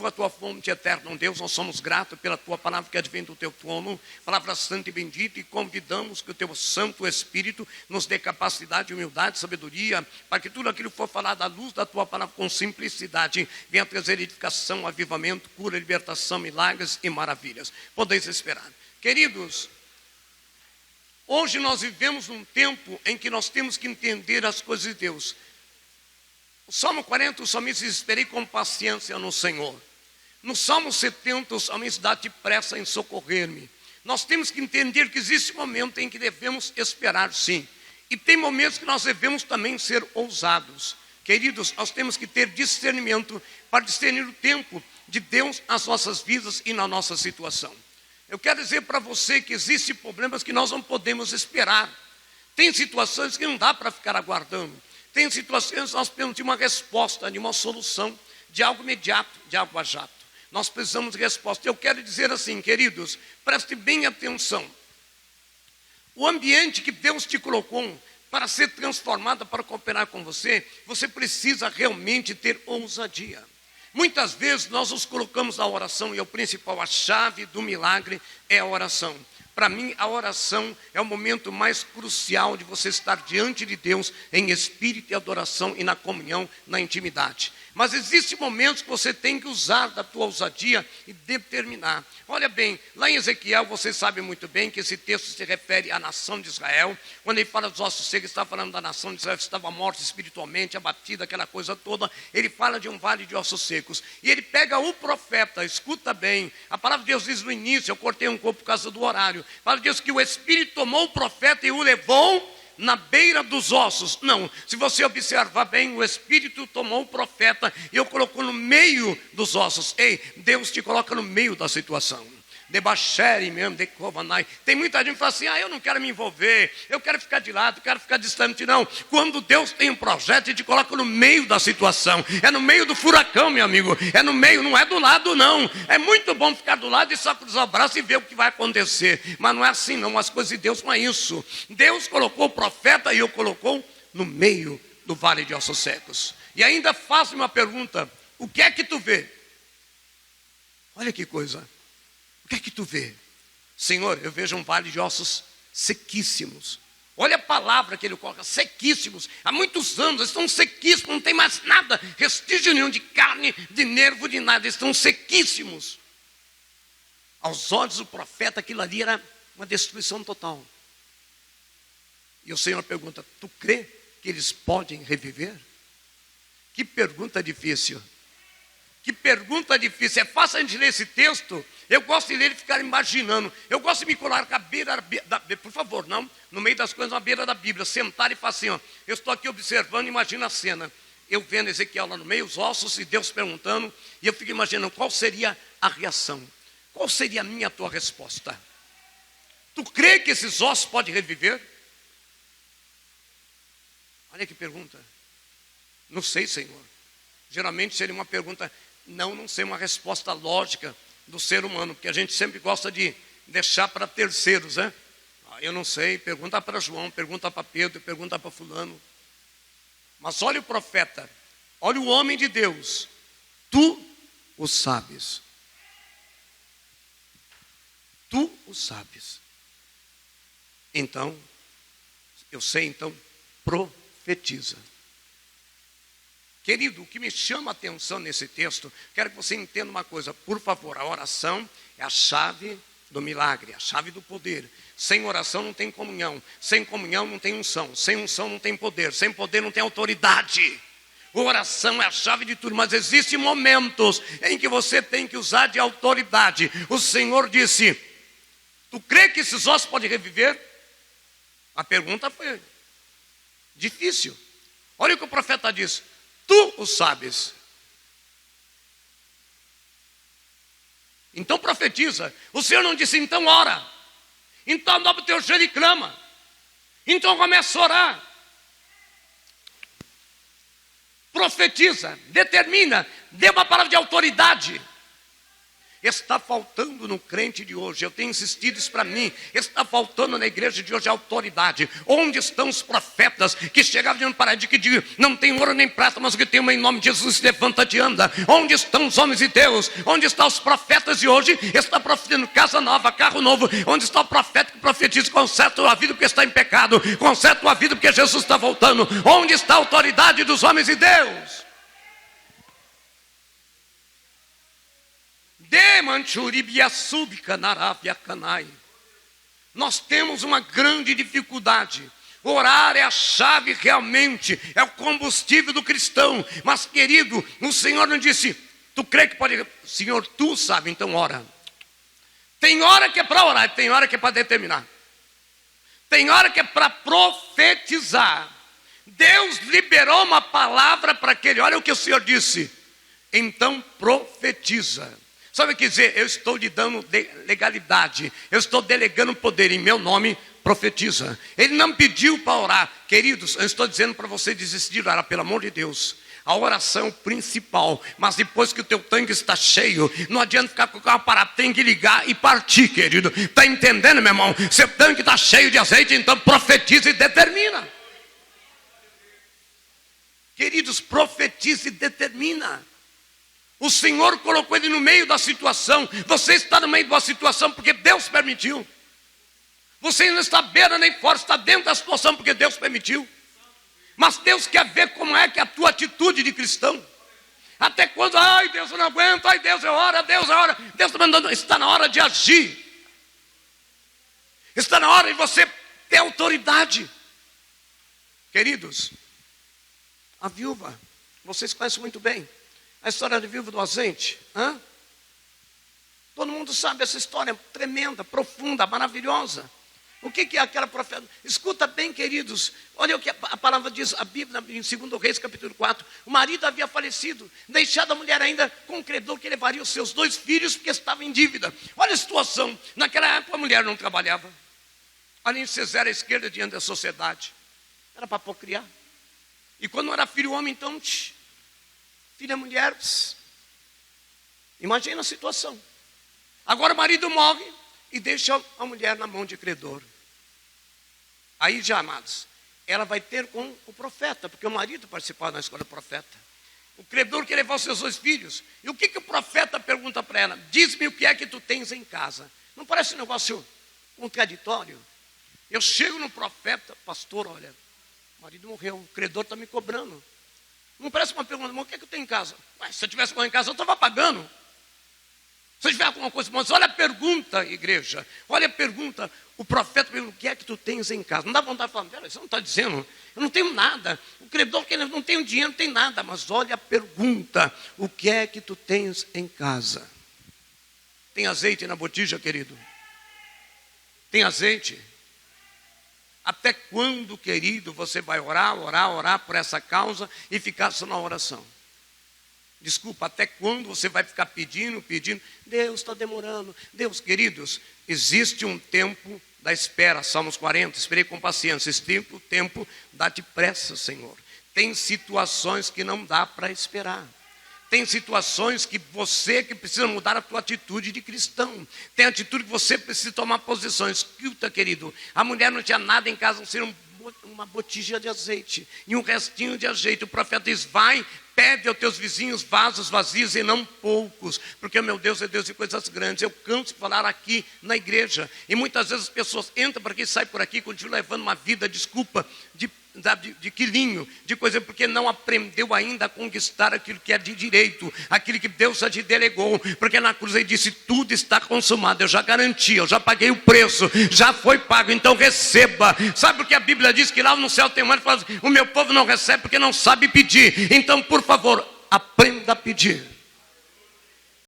vivo, a tua fonte eterna, Deus, nós somos gratos pela tua palavra que advém do teu trono, palavra santa e bendita, e convidamos que o teu Santo Espírito nos dê capacidade, humildade, sabedoria, para que tudo aquilo que for falado à luz da tua palavra com simplicidade, venha trazer edificação, avivamento, cura, libertação, milagres e maravilhas. Podeis esperar. Queridos, hoje nós vivemos num tempo em que nós temos que entender as coisas de Deus. No Salmo 40, o salmista diz: esperei com paciência no Senhor. No Salmo 70, o salmista dá-te pressa em socorrer-me. Nós temos que entender que existe um momento em que devemos esperar, sim. E tem momentos que nós devemos também ser ousados. Queridos, nós temos que ter discernimento para discernir o tempo de Deus nas nossas vidas e na nossa situação. Eu quero dizer para você que existem problemas que nós não podemos esperar. Tem situações que não dá para ficar aguardando. Tem situações que nós precisamos de uma resposta, de uma solução, de algo imediato, de algo a jato. Nós precisamos de resposta. Eu quero dizer assim, queridos, preste bem atenção. O ambiente que Deus te colocou para ser transformado, para cooperar com você, você precisa realmente ter ousadia. Muitas vezes nós nos colocamos na oração, e é o principal, a chave do milagre é a oração. Para mim, a oração é o momento mais crucial de você estar diante de Deus em espírito e adoração e na comunhão, na intimidade. Mas existem momentos que você tem que usar da tua ousadia e determinar. Olha bem, lá em Ezequiel, você sabe muito bem que esse texto se refere à nação de Israel. Quando ele fala dos ossos secos, ele está falando da nação de Israel que estava morta espiritualmente, abatida, aquela coisa toda. Ele fala de um vale de ossos secos. E ele pega o profeta, escuta bem. A palavra de Deus diz no início, eu cortei um pouco por causa do horário. A palavra de Deus que o Espírito tomou o profeta e o levou na beira dos ossos. Não, se você observar bem, o Espírito tomou o profeta e o colocou no meio dos ossos. Ei, Deus te coloca no meio da situação. Debachere mesmo, decovanai. Tem muita gente que fala assim: eu não quero me envolver, eu quero ficar de lado, eu quero ficar distante. Não, quando Deus tem um projeto, Ele te coloca no meio da situação. É no meio do furacão, meu amigo. É no meio, não é do lado, não. É muito bom ficar do lado e só cruzar o braço e ver o que vai acontecer. Mas não é assim, não. As coisas de Deus não é isso. Deus colocou o profeta e o colocou no meio do vale de ossos secos. E ainda faço uma pergunta: o que é que tu vê? Olha que coisa. O que é que tu vê? Senhor, eu vejo um vale de ossos sequíssimos. Olha a palavra que ele coloca, sequíssimos. Há muitos anos, estão sequíssimos, não tem mais nada, restígio nenhum de carne, de nervo, de nada. Estão sequíssimos. Aos olhos do profeta, aquilo ali era uma destruição total. E o Senhor pergunta: tu crê que eles podem reviver? Que pergunta difícil. Que pergunta difícil. É fácil a gente ler esse texto. Eu gosto de ler e ficar imaginando. Eu gosto de me colocar à beira da... Por favor, não. No meio das coisas, na beira da Bíblia. Sentar e falar assim, ó. Eu estou aqui observando, imagina a cena. Eu vendo Ezequiel lá no meio, os ossos, e Deus perguntando. E eu fico imaginando qual seria a reação. Qual seria a minha, a tua resposta? Tu crê que esses ossos podem reviver? Olha que pergunta. Não sei, Senhor. Geralmente seria uma pergunta... Não sei, uma resposta lógica do ser humano, porque a gente sempre gosta de deixar para terceiros, né? Eu não sei, pergunta para João, pergunta para Pedro, pergunta para fulano. Mas olha o profeta, olha o homem de Deus, tu o sabes. Tu o sabes. Então, eu sei, então, profetiza. Querido, o que me chama a atenção nesse texto, quero que você entenda uma coisa, por favor, a oração é a chave do milagre, a chave do poder. Sem oração não tem comunhão, sem comunhão não tem unção, sem unção não tem poder, sem poder não tem autoridade. A oração é a chave de tudo, mas existem momentos em que você tem que usar de autoridade. O Senhor disse: tu crê que esses ossos podem reviver? A pergunta foi difícil. Olha o que o profeta disse: tu o sabes. Então profetiza. O Senhor não disse: então ora. Então dobra o teu joelho e clama. Então começa a orar. Profetiza, determina, dê uma palavra de autoridade. Está faltando no crente de hoje, eu tenho insistido isso para mim, está faltando na igreja de hoje a autoridade. Onde estão os profetas que chegavam diante do paraíso que diziam, não tem ouro nem prata, mas o que tem uma em nome de Jesus, levanta-te e anda. Onde estão os homens de Deus? Onde estão os profetas de hoje? Está profetizando casa nova, carro novo. Onde está o profeta que profetiza, conserta a vida porque está em pecado, conserta a vida porque Jesus está voltando? Onde está a autoridade dos homens de Deus? Nós temos uma grande dificuldade. Orar é a chave realmente, é o combustível do cristão. Mas querido, o Senhor não disse, tu crê que pode? Senhor, tu sabe, então ora. Tem hora que é para orar, tem hora que é para determinar. Tem hora que é para profetizar. Deus liberou uma palavra para aquele, olha o que o Senhor disse. Então profetiza. Sabe o que dizer? Eu estou lhe dando legalidade, eu estou delegando poder em meu nome, profetiza. Ele não pediu para orar. Queridos, eu estou dizendo para você desistir de orar, pelo amor de Deus. A oração é o principal, mas depois que o teu tanque está cheio, não adianta ficar com o carro parado, tem que ligar e partir, querido. Está entendendo, meu irmão? Seu tanque está cheio de azeite, então profetiza e determina. Queridos, profetiza e determina. O Senhor colocou ele no meio da situação. Você está no meio de uma situação porque Deus permitiu. Você não está à beira nem fora, está dentro da situação porque Deus permitiu. Mas Deus quer ver como é que é a tua atitude de cristão. Até quando, ai Deus, eu não aguento, ai Deus, é hora, Deus é hora. Deus está mandando, está na hora de agir. Está na hora de você ter autoridade. Queridos, a viúva, vocês conhecem muito bem. A história da viúva do azeite. Todo mundo sabe essa história tremenda, profunda, maravilhosa. O que é aquela profeta? Escuta bem, queridos. Olha o que a palavra diz, a Bíblia, em 2 Reis, capítulo 4. O marido havia falecido, deixado a mulher ainda com um credor que levaria os seus 2 filhos, porque estava em dívida. Olha a situação. Naquela época a mulher não trabalhava. Além de ser à esquerda diante da sociedade. Era para procriar. E quando não era filho homem, então... filha mulher, imagina a situação. Agora o marido morre e deixa a mulher na mão de credor. Aí já, amados, ela vai ter com o profeta, porque o marido participava na escola do profeta. O credor quer levar os seus 2 filhos. E o que o profeta pergunta para ela? Diz-me o que é que tu tens em casa. Não parece um negócio contraditório? Eu chego no profeta, pastor, olha, o marido morreu, o credor está me cobrando. Não parece uma pergunta, mas o que é que eu tenho em casa? Mas se eu tivesse alguma em casa, eu estava pagando. Se eu tiver alguma coisa, mas olha a pergunta, igreja. Olha a pergunta. O profeta pergunta, o que é que tu tens em casa? Não dá vontade de falar, você não está dizendo, eu não tenho nada. O credor que não tem dinheiro, não tem nada. Mas olha a pergunta, o que é que tu tens em casa? Tem azeite na botija, querido? Tem azeite? Até quando, querido, você vai orar por essa causa e ficar só na oração? Desculpa, até quando você vai ficar pedindo? Deus está demorando. Deus, queridos, existe um tempo da espera. Salmos 40, esperei com paciência. Esse tempo dá-te pressa, Senhor. Tem situações que não dá para esperar. Tem situações que você que precisa mudar a tua atitude de cristão. Tem atitude que você precisa tomar posição. Escuta, querido, a mulher não tinha nada em casa, não ser uma botija de azeite e um restinho de azeite. O profeta diz, vai, pede aos teus vizinhos vasos vazios e não poucos, porque o meu Deus é Deus de coisas grandes. Eu canso de falar aqui na igreja, e muitas vezes as pessoas entram por aqui, saem por aqui, continuam levando uma vida, desculpa, de quilinho, de coisa, porque não aprendeu ainda a conquistar aquilo que é de direito, aquilo que Deus já te delegou, porque na cruz ele disse, tudo está consumado, eu já garanti, eu já paguei o preço, já foi pago, então receba. Sabe por que a Bíblia diz que lá no céu tem um anjo que fala assim, o meu povo não recebe porque não sabe pedir. Então por favor, aprenda a pedir.